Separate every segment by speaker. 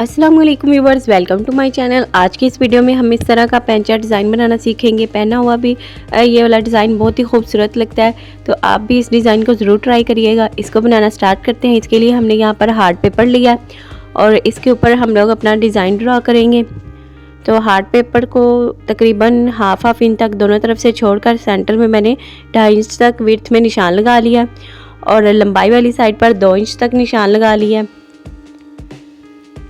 Speaker 1: अस्सलाम वालेकुम viewers, welcome to my channel. आज की इस वीडियो में हम इस तरह का पैंचा डिज़ाइन बनाना सीखेंगे। पहना हुआ भी ये वाला डिज़ाइन बहुत ही खूबसूरत लगता है, तो आप भी इस डिज़ाइन को ज़रूर ट्राई करिएगा। इसको बनाना स्टार्ट करते हैं। इसके लिए हमने यहाँ पर हार्ड पेपर लिया और इसके ऊपर हम लोग अपना डिज़ाइन ड्रा करेंगे। तो हार्ड पेपर को तकरीबन हाफ इंच तक दोनों तरफ से छोड़कर सेंटर में मैंने 2.5 इंच तक विड्थ में निशान लगा लिया और लंबाई वाली साइड पर 2 इंच तक निशान लगा लिया।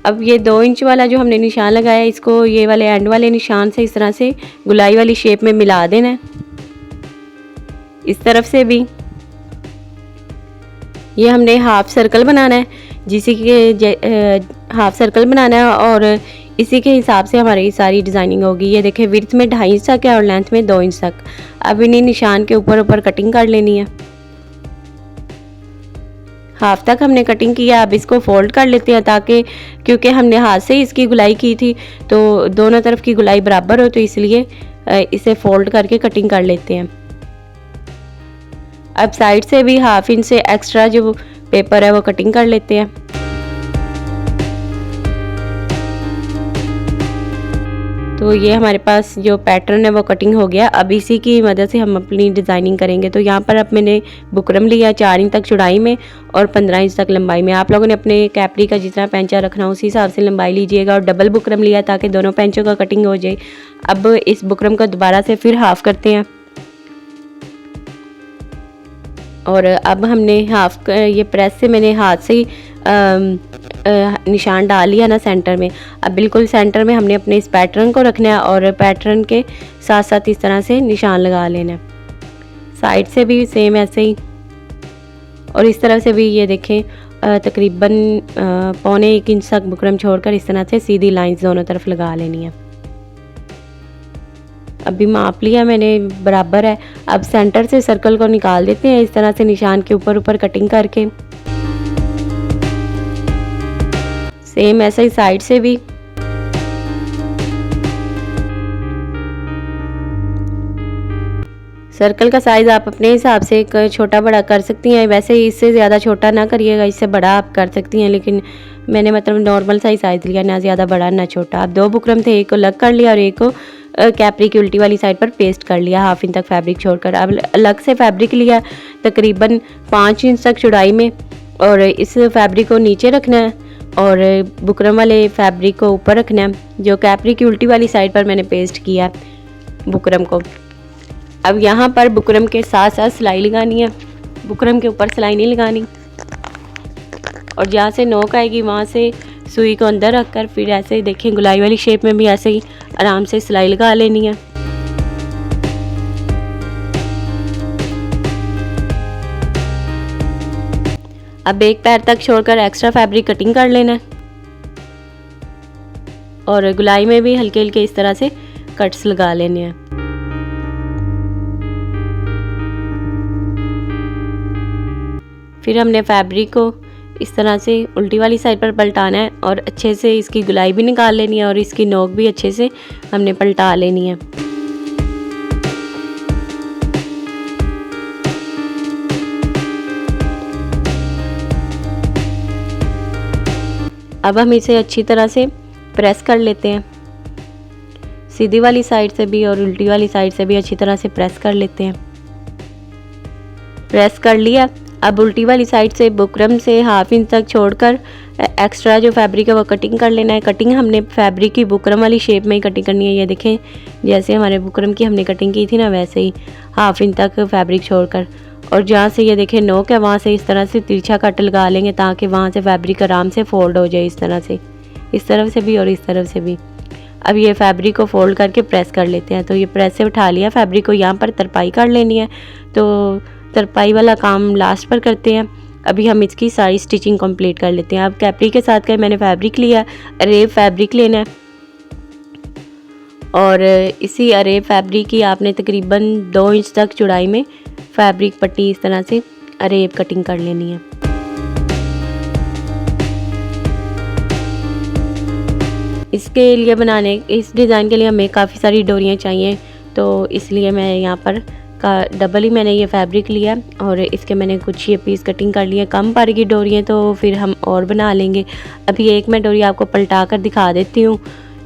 Speaker 1: अब ये 2 इंच वाला जो हमने निशान लगाया, इसको ये वाले एंड वाले निशान से इस तरह से गुलाई वाली शेप में मिला देना है। इस तरफ से भी ये हमने हाफ सर्कल बनाना है, जिसी के हाफ सर्कल बनाना है और इसी के हिसाब से हमारी सारी डिज़ाइनिंग होगी। ये देखें, विड्थ में 2.5 इंच तक है और लेंथ में 2 इंच तक। अब इन्हीं निशान के ऊपर ऊपर कटिंग कर लेनी है। हाफ तक हमने कटिंग किया। अब इसको फोल्ड कर लेते हैं, ताकि क्योंकि हमने हाथ से इसकी गुलाई की थी तो दोनों तरफ की गुलाई बराबर हो, तो इसलिए इसे फोल्ड करके कटिंग कर लेते हैं। अब साइड से भी हाफ इंच से एक्स्ट्रा जो पेपर है वो कटिंग कर लेते हैं। तो ये हमारे पास जो पैटर्न है वो कटिंग हो गया। अब इसी की मदद से हम अपनी डिज़ाइनिंग करेंगे। तो यहाँ पर अब मैंने बुकरम लिया 4 इंच तक चौड़ाई में और 15 इंच तक लंबाई में। आप लोगों ने अपने कैपरी का जितना पैंचा रखना उसी हिसाब से लंबाई लीजिएगा। और डबल बुकरम लिया ताकि दोनों पैंचों का कटिंग हो जाए। अब इस बुकरम को दोबारा से फिर हाफ करते हैं और अब हमने हाफ ये प्रेस से मैंने हाथ से ही निशान डाल लिया ना सेंटर में। अब बिल्कुल सेंटर में हमने अपने इस पैटर्न को रखना है और पैटर्न के साथ साथ इस तरह से निशान लगा लेना है। साइड से भी सेम ऐसे ही और इस तरफ से भी ये देखें, तकरीबन 1.25 इंच तक बुकरम छोड़कर इस तरह से सीधी लाइंस दोनों तरफ लगा लेनी है। अभी माप लिया मैंने, बराबर है। अब सेंटर से सर्कल को निकाल देते हैं इस तरह से निशान के ऊपर ऊपर कटिंग करके। सेम ऐसा ही साइड से भी। सर्कल का साइज़ आप अपने हिसाब से छोटा बड़ा कर सकती हैं। वैसे ही इससे ज़्यादा छोटा ना करिएगा, इससे बड़ा आप कर सकती हैं, लेकिन मैंने मतलब नॉर्मल सा ही साइज़ लिया, ना ज़्यादा बड़ा ना छोटा। अब 2 बुकरम थे, एक को अलग कर लिया और एक को कैपरी की उल्टी वाली साइड पर पेस्ट कर लिया हाफ इंच तक फैब्रिक छोड़कर। अब अलग से फैब्रिक लिया तकरीबन 5 इंच तक चौड़ाई में और इस फैब्रिक को नीचे रखना है और बुकरम वाले फैब्रिक को ऊपर रखना है, जो कैपरी की उल्टी वाली साइड पर मैंने पेस्ट किया बुकरम को। अब यहाँ पर बुकरम के साथ साथ सिलाई लगानी है, बुकरम के ऊपर सिलाई नहीं लगानी। और जहाँ से नोक आएगी वहाँ से सुई को अंदर रखकर फिर ऐसे ही देखें, गुलाई वाली शेप में भी ऐसे ही आराम से सिलाई लगा लेनी है। अब एक पैर तक छोड़कर एक्स्ट्रा फैब्रिक कटिंग कर लेना है और गुलाई में भी हल्के हल्के इस तरह से कट्स लगा लेने हैं। फिर हमने फैब्रिक को इस तरह से उल्टी वाली साइड पर पलटाना है और अच्छे से इसकी गुलाई भी निकाल लेनी है और इसकी नोक भी अच्छे से हमने पलटा लेनी है। अब हम इसे अच्छी तरह से प्रेस कर लेते हैं, सीधी वाली साइड से भी और उल्टी वाली साइड से भी अच्छी तरह से प्रेस कर लेते हैं। प्रेस कर लिया। अब उल्टी वाली साइड से बुकरम से हाफ इंच तक छोड़कर एक्स्ट्रा जो फैब्रिक है वो कटिंग कर लेना है। कटिंग हमने फैब्रिक की बुकरम वाली शेप में ही कटिंग करनी है। ये देखें, जैसे हमारे बुकरम की हमने कटिंग की थी ना, वैसे ही हाफ इंच तक फैब्रिक छोड़कर। और जहाँ से ये देखें नोक है, वहाँ से इस तरह से तिरछा कट लगा लेंगे ताकि वहाँ से फैब्रिक आराम से फोल्ड हो जाए। इस तरह से, इस तरफ से भी और इस तरफ से भी। अब ये फैब्रिक को फोल्ड करके प्रेस कर लेते हैं। तो ये प्रेस से उठा लिया फैब्रिक को, यहाँ पर तरपाई कर लेनी है। तो तरपाई वाला काम लास्ट पर करते हैं। अभी हम इसकी सारी स्टिचिंग कंप्लीट कर लेते हैं। अब कैपरी के साथ का मैंने फैब्रिक लिया, अरेब फैब्रिक लेना है और इसी अरेब फैब्रिक की आपने तकरीबन 2 इंच तक चौड़ाई में फैब्रिक पट्टी इस तरह से अरेब कटिंग कर लेनी है। इसके लिए बनाने, इस डिज़ाइन के लिए हमें काफ़ी सारी डोरियाँ चाहिए, तो इसलिए मैं यहाँ पर का डबल ही मैंने ये फैब्रिक लिया और इसके मैंने कुछ ये पीस कटिंग कर लिए। कम पर की डोरी है तो फिर हम और बना लेंगे। अभी एक मैं डोरी आपको पलटा कर दिखा देती हूँ।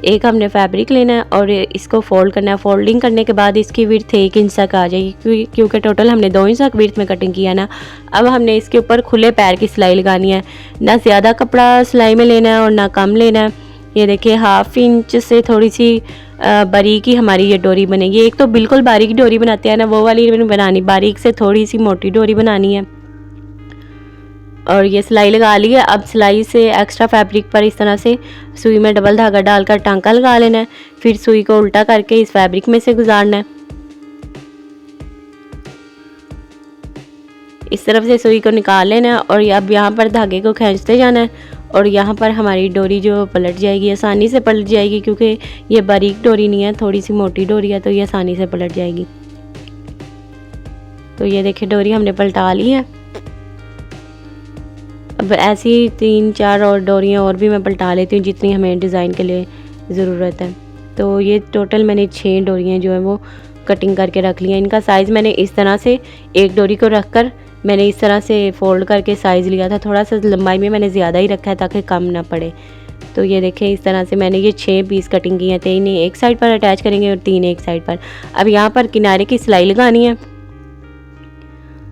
Speaker 1: एक हमने फैब्रिक लेना है और इसको फोल्ड करना है। फोल्डिंग करने के बाद इसकी विड्थ 1 इंच तक आ जाएगी, क्योंकि टोटल हमने 2 इंच तक विड्थ में कटिंग किया ना। अब हमने इसके ऊपर खुले पैर की सिलाई लगानी है, ना ज़्यादा कपड़ा सिलाई में लेना है और ना कम लेना है। ये देखिए 1/2 इंच से थोड़ी सी बारीक ही हमारी ये डोरी बनेगी। एक तो बिल्कुल बारीक डोरी बनाते हैं ना, वो वाली बनानी, बारीक से थोड़ी सी मोटी डोरी बनानी है। और ये सिलाई लगा ली है। अब सिलाई से एक्स्ट्रा फैब्रिक पर इस तरह से सुई में डबल धागा डालकर टांका लगा लेना है। फिर सुई को उल्टा करके इस फैब्रिक में से गुजारना है। इस तरफ से सुई को निकाल लेना है और अब यहाँ पर धागे को खींचते जाना है और यहाँ पर हमारी डोरी जो पलट जाएगी, आसानी से पलट जाएगी, क्योंकि ये बारीक डोरी नहीं है, थोड़ी सी मोटी डोरी है, तो ये आसानी से पलट जाएगी। तो ये देखिए डोरी हमने पलटा ली है। अब ऐसी 3-4 और डोरियाँ और भी मैं पलटा लेती हूँ जितनी हमें डिज़ाइन के लिए ज़रूरत है। तो ये टोटल मैंने 6 डोरियाँ जो है वो कटिंग करके रख ली हैं। इनका साइज़ मैंने इस तरह से एक डोरी को रख कर मैंने इस तरह से फ़ोल्ड करके साइज़ लिया था। थोड़ा सा लंबाई में मैंने ज़्यादा ही रखा है ताकि कम ना पड़े। तो ये देखें इस तरह से मैंने ये 6 पीस कटिंग किए हैं। 3 एक साइड पर अटैच करेंगे और 3 एक साइड पर। अब यहाँ पर किनारे की सिलाई लगानी है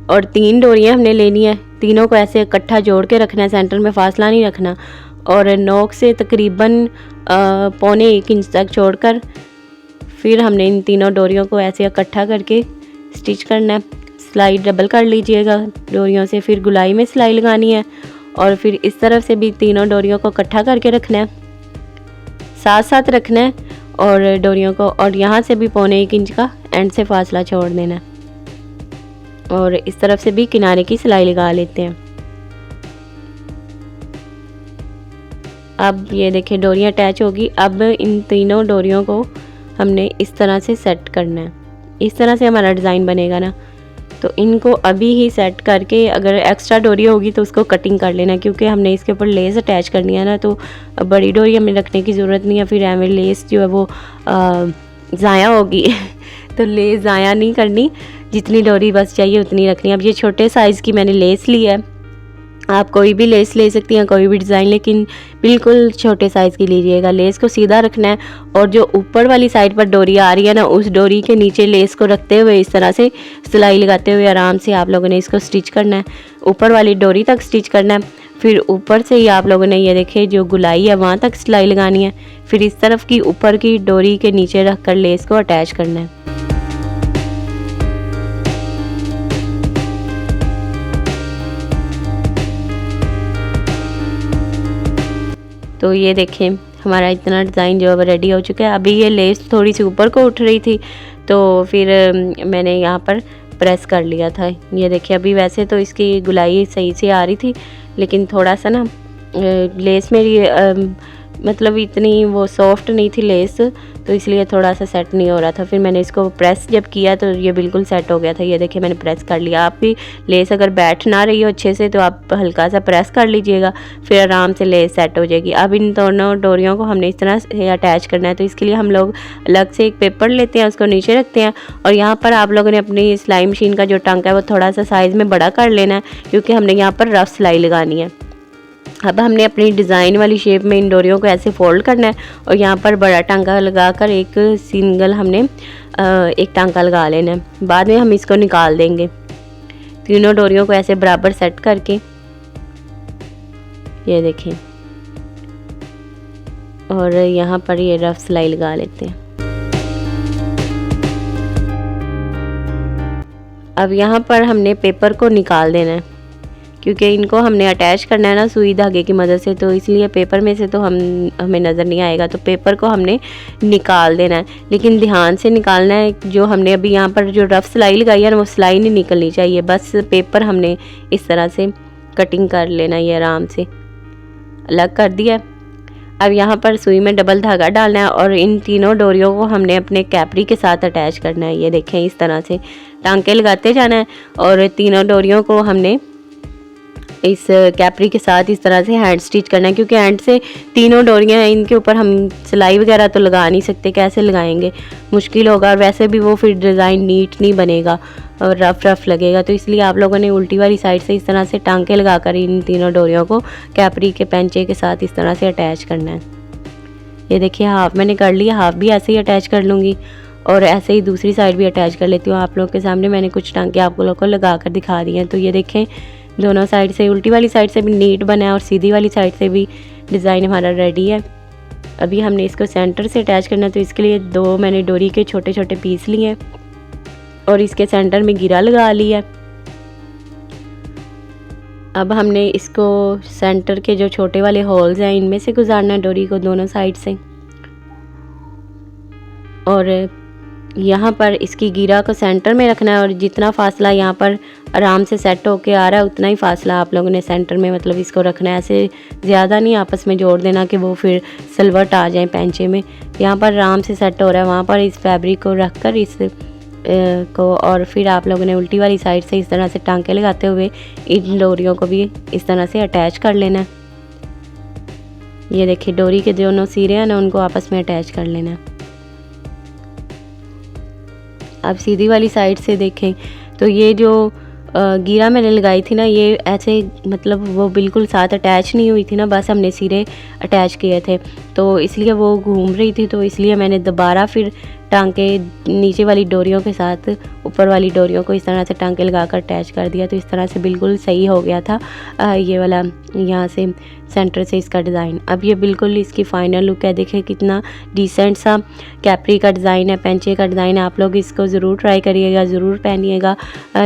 Speaker 1: और 3 डोरियाँ हमने लेनी है। तीनों को ऐसे इकट्ठा जोड़ के रखना है, सेंटर में फासला नहीं रखना। और नोक से तकरीबन 1.25 इंच तक छोड़कर फिर हमने इन तीनों डोरियों को ऐसे इकट्ठा करके स्टिच करना है। सिलाई डबल कर लीजिएगा डोरियों से, फिर गुलाई में सिलाई लगानी है और फिर इस तरफ से भी तीनों डोरियों को इकट्ठा करके रखना है, साथ साथ रखना है और डोरियों को, और यहाँ से भी 1.25 इंच का एंड से फासला छोड़ देना है। और इस तरफ से भी किनारे की सिलाई लगा लेते हैं। अब ये देखिए डोरियाँ अटैच होगी। अब इन तीनों डोरियों को हमने इस तरह से सेट करना है। इस तरह से हमारा डिज़ाइन बनेगा ना, तो इनको अभी ही सेट करके, अगर एक्स्ट्रा डोरी होगी तो उसको कटिंग कर लेना, क्योंकि हमने इसके ऊपर लेस अटैच करनी है ना, तो बड़ी डोरी हमें रखने की ज़रूरत नहीं है। फिर हमें लेस जो है वो ज़ाया होगी तो लेस ज़ाया नहीं करनी, जितनी डोरी बस चाहिए उतनी रखनी है। अब ये छोटे साइज़ की मैंने लेस ली है, आप कोई भी लेस ले सकती हैं, कोई भी डिज़ाइन, लेकिन बिल्कुल छोटे साइज़ की लीजिएगा। लेस को सीधा रखना है और जो ऊपर वाली साइड पर डोरी आ रही है ना, उस डोरी के नीचे लेस को रखते हुए इस तरह से सिलाई लगाते हुए आराम से आप लोगों ने इसको स्टिच करना है। ऊपर वाली डोरी तक स्टिच करना है, फिर ऊपर से ही आप लोगों ने ये देखे जो गुलाई है वहाँ तक सिलाई लगानी है। फिर इस तरफ की ऊपर की डोरी के नीचे रख कर लेस को अटैच करना है। तो ये देखें हमारा इतना डिज़ाइन जो है रेडी हो चुका है। अभी ये लेस थोड़ी सी ऊपर को उठ रही थी तो फिर मैंने यहाँ पर प्रेस कर लिया था। ये देखिए अभी वैसे तो इसकी गुलाई सही से आ रही थी, लेकिन थोड़ा सा ना लेस मेरी मतलब इतनी वो सॉफ्ट नहीं थी लेस, तो इसलिए थोड़ा सा सेट नहीं हो रहा था। फिर मैंने इसको प्रेस जब किया तो ये बिल्कुल सेट हो गया था। ये देखिए मैंने प्रेस कर लिया। आप भी लेस अगर बैठ ना रही हो अच्छे से तो आप हल्का सा प्रेस कर लीजिएगा, फिर आराम से लेस सेट हो जाएगी। अब इन दोनों डोरियों को हमने इस तरह से अटैच करना है, तो इसके लिए हम लोग अलग से एक पेपर लेते हैं, उसको नीचे रखते हैं और यहाँ पर आप लोगों ने अपनी सिलाई मशीन का जो टांका है वो थोड़ा सा साइज़ में बड़ा कर लेना है, क्योंकि हमने यहाँ पर रफ सिलाई लगानी है। अब हमने अपनी डिज़ाइन वाली शेप में इन डोरियों को ऐसे फोल्ड करना है और यहाँ पर बड़ा टांका लगाकर एक सिंगल हमने एक टांका लगा लेना है। बाद में हम इसको निकाल देंगे। तीनों डोरियों को ऐसे बराबर सेट करके ये देखें, और यहाँ पर ये रफ सिलाई लगा लेते हैं। अब यहाँ पर हमने पेपर को निकाल देना है, क्योंकि इनको हमने अटैच करना है ना सुई धागे की मदद से, तो इसलिए पेपर में से तो हमें नज़र नहीं आएगा, तो पेपर को हमने निकाल देना है। लेकिन ध्यान से निकालना है। जो हमने अभी यहाँ पर जो रफ सिलाई लगाई है ना, वो सिलाई नहीं निकलनी चाहिए, बस पेपर हमने इस तरह से कटिंग कर लेना। ये आराम से अलग कर दिया। अब यहाँ पर सुई में डबल धागा डालना है और इन तीनों डोरियों को हमने अपने कैपरी के साथ अटैच करना है। ये देखें इस तरह से टांके लगाते जाना है और तीनों डोरियों को हमने इस कैपरी के साथ इस तरह से हैंड स्टिच करना है, क्योंकि हैंड से तीनों डोरियां हैं, इनके ऊपर हम सिलाई वगैरह तो लगा नहीं सकते, कैसे लगाएंगे, मुश्किल होगा और वैसे भी वो फिर डिज़ाइन नीट नहीं बनेगा। और रफ़ लगेगा, तो इसलिए आप लोगों ने उल्टी वाली साइड से इस तरह से टांके लगाकर इन तीनों डोरियों को कैपरी के पेंचे के साथ इस तरह से अटैच करना है। ये देखिए हाफ मैंने कर लिया, हाफ भी ऐसे ही अटैच कर लूँगी और ऐसे ही दूसरी साइड भी अटैच कर लेती हूँ। आप लोगों के सामने मैंने कुछ टांके आप लोगों को लगा कर दिखा दिए हैं। तो ये देखें दोनों साइड से, उल्टी वाली साइड से भी नीट बना है और सीधी वाली साइड से भी डिज़ाइन हमारा रेडी है। अभी हमने इसको सेंटर से अटैच करना है, तो इसके लिए 2 मैंने डोरी के छोटे छोटे पीस लिए हैं और इसके सेंटर में गिरा लगा लिया। अब हमने इसको सेंटर के जो छोटे वाले होल्स हैं इनमें से गुजारना है डोरी को दोनों साइड से, और यहाँ पर इसकी गिरा को सेंटर में रखना है और जितना फासला यहाँ पर आराम से सेट होके आ रहा है उतना ही फासला आप लोगों ने सेंटर में मतलब इसको रखना है। ऐसे ज़्यादा नहीं आपस में जोड़ देना कि वो फिर सिलवट आ जाए पेंचे में। यहाँ पर आराम से सेट हो रहा है, वहाँ पर इस फैब्रिक को रख कर इस को, और फिर आप लोगों ने उल्टी वाली साइड से इस तरह से टांके लगाते हुए इन डोरियों को भी इस तरह से अटैच कर लेना है। ये देखिए डोरी के दोनों सिरे हैं ना उनको आपस में अटैच कर लेना है। अब सीधी वाली साइड से देखें तो ये जो गिरा मैंने लगाई थी ना, ये ऐसे मतलब वो बिल्कुल साथ अटैच नहीं हुई थी ना, बस हमने सिरे अटैच किए थे तो इसलिए वो घूम रही थी, तो इसलिए मैंने दोबारा फिर टांके नीचे वाली डोरियों के साथ ऊपर वाली डोरियों को इस तरह से टांके लगाकर अटैच कर दिया। तो इस तरह से बिल्कुल सही हो गया था ये वाला यहाँ से सेंटर से इसका डिज़ाइन। अब ये बिल्कुल इसकी फ़ाइनल लुक है। देखिए कितना डिसेंट सा कैपरी का डिज़ाइन है, पेंचे का डिज़ाइन है। आप लोग इसको ज़रूर ट्राई करिएगा, ज़रूर पहनिएगा।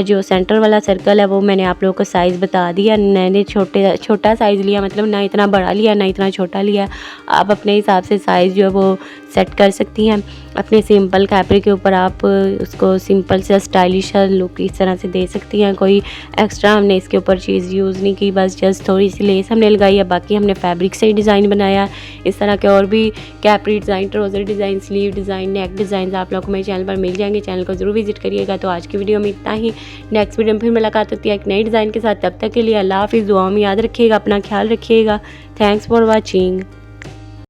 Speaker 1: जो सेंटर वाला सर्कल है वो मैंने आप लोगों को साइज़ बता दिया। मैंने छोटा साइज़ लिया, मतलब ना इतना बड़ा लिया ना इतना छोटा लिया। आप अपने हिसाब से साइज़ जो है वो सेट कर सकती हैं। अपने सिंपल कैपरी के ऊपर आप उसको सिंपल से स्टाइलिश लुक इस तरह से दे सकती हैं। कोई एक्स्ट्रा हमने इसके ऊपर चीज़ यूज़ नहीं की, बस जस्ट थोड़ी सी लेस हमने लगाई है, बाकी हमने फैब्रिक से ही डिज़ाइन बनाया। इस तरह के और भी capri design, trouser design, sleeve design, नेक डिज़ाइन आप लोगों को मेरे चैनल पर मिल जाएंगे। चैनल को ज़रूर विजिट करिएगा। तो आज की वीडियो में इतना ही। नेक्स्ट वीडियो में फिर मुलाकात होती है एक नई डिज़ाइन के साथ। तब तक के लिए अल्लाह हाफ़िज़। दुआओं में याद रखिएगा, अपना ख्याल रखिएगा। Thanks for watching.